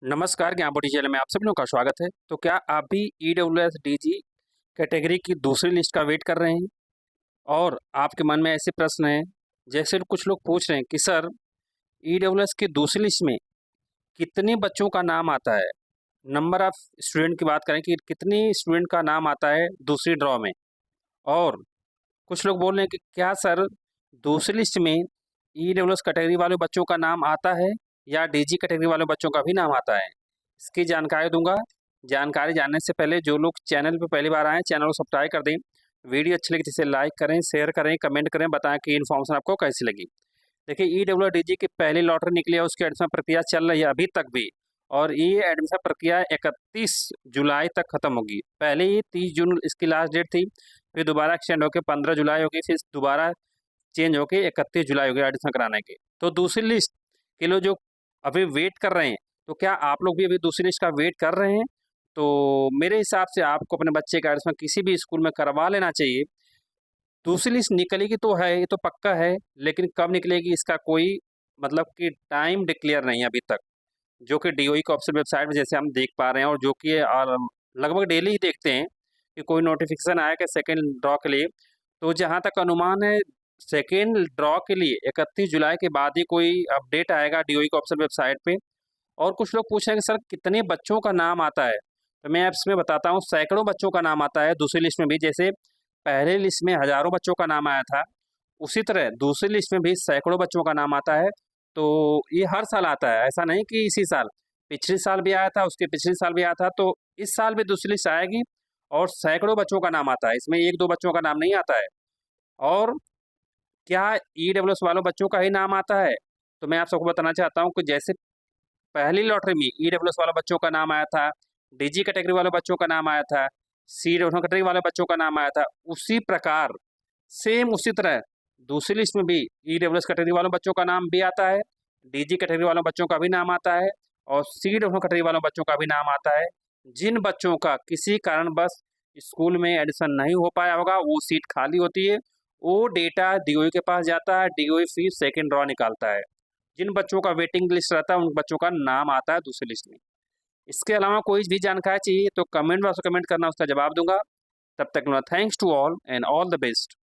नमस्कार, ज्ञानपुरी चैनल में आप सभी लोगों का स्वागत है। तो क्या आप भी ईडब्ल्यूएस डीजी कैटेगरी की दूसरी लिस्ट का वेट कर रहे हैं और आपके मन में ऐसे प्रश्न हैं, जैसे कुछ लोग पूछ रहे हैं कि सर ईडब्ल्यूएस की दूसरी लिस्ट में कितने बच्चों का नाम आता है? नंबर ऑफ स्टूडेंट की बात करें कि कितनी स्टूडेंट का नाम आता है दूसरी ड्रॉ में। और कुछ लोग बोल रहे हैं कि क्या सर दूसरी लिस्ट में ईडब्ल्यूएस कैटेगरी वाले बच्चों का नाम आता है या डीजी कैटेगरी वाले बच्चों का भी नाम आता है? इसकी जानकारी दूंगा। जानकारी जानने से पहले जो लोग चैनल पर पहली बार आए, चैनल को सब्सक्राइब कर दें। वीडियो अच्छी लगी तो इसे लाइक करें, शेयर करें, कमेंट करें, बताएं कि इन्फॉर्मेशन आपको कैसी लगी। देखिए, ईडब्ल्यूएस डीजी की पहली लॉटरी निकली है, उसकी एडमिशन प्रक्रिया चल रही है अभी तक भी। और ये एडमिशन प्रक्रिया 31 जुलाई तक खत्म होगी। पहले ही 30 जून इसकी लास्ट डेट थी, फिर दोबारा एक्सटेंड होकर 15 जुलाई होगी, फिर दोबारा चेंज होकर 31 जुलाई होगी एडमिशन कराने के। तो दूसरी लिस्ट के लोग जो अभी वेट कर रहे हैं, तो क्या आप लोग भी अभी दूसरी लिस्ट का वेट कर रहे हैं? तो मेरे हिसाब से आपको अपने बच्चे का एडमिशन किसी भी स्कूल में करवा लेना चाहिए। दूसरी लिस्ट निकलेगी तो है, ये तो पक्का है, लेकिन कब निकलेगी इसका कोई मतलब कि टाइम डिक्लेयर नहीं है अभी तक, जो कि डीओई की ऑफिशियल वेबसाइट में जैसे हम देख पा रहे हैं, और जो कि लगभग डेली ही देखते हैं कि कोई नोटिफिकेशन आया कि सेकेंड ड्रॉ के लिए। तो जहाँ तक अनुमान है, सेकेंड ड्रॉ के लिए 31 जुलाई के बाद ही कोई अपडेट आएगा डीओई की ऑफिशियल वेबसाइट पे। और कुछ लोग पूछ रहे हैं कि सर कितने बच्चों का नाम आता है? तो मैं आप इसमें बताता हूँ, सैकड़ों बच्चों का नाम आता है दूसरी लिस्ट में भी। जैसे पहले लिस्ट में हज़ारों बच्चों का नाम आया था, उसी तरह दूसरी लिस्ट में भी सैकड़ों बच्चों का नाम आता है। तो ये हर साल आता है, ऐसा नहीं कि इसी साल। पिछले साल भी आया था, उसके पिछले साल भी आया था, तो इस साल भी दूसरी लिस्ट आएगी और सैकड़ों बच्चों का नाम आता है, इसमें 1-2 बच्चों का नाम नहीं आता है। और क्या ईडब्ल्यूएस वालों बच्चों का ही नाम आता है? तो मैं आप सबको बताना चाहता हूँ कि जैसे पहली लॉटरी में ईडब्ल्यूएस वाले बच्चों का नाम आया था, डीजी कैटेगरी वाले बच्चों का नाम आया था, सी कैटेगरी वाले बच्चों का नाम आया था, उसी प्रकार सेम उसी तरह दूसरी लिस्ट में भी ईडब्ल्यूएस कैटेगरी वालों बच्चों का नाम भी आता है, डीजी कैटेगरी वालों बच्चों का भी नाम आता है और सी कैटेगरी वालों बच्चों का भी नाम आता है। जिन बच्चों का किसी कारणवश स्कूल में एडमिशन नहीं हो पाया होगा, वो सीट खाली होती है, वो डेटा डीओई के पास जाता है, डीओई फिर सेकेंड ड्रॉ निकालता है। जिन बच्चों का वेटिंग लिस्ट रहता है, उन बच्चों का नाम आता है दूसरी लिस्ट में। इसके अलावा कोई भी जानकारी चाहिए तो कमेंट बॉक्स में कमेंट करना, उसका जवाब दूंगा। तब तक thanks to all and all the best.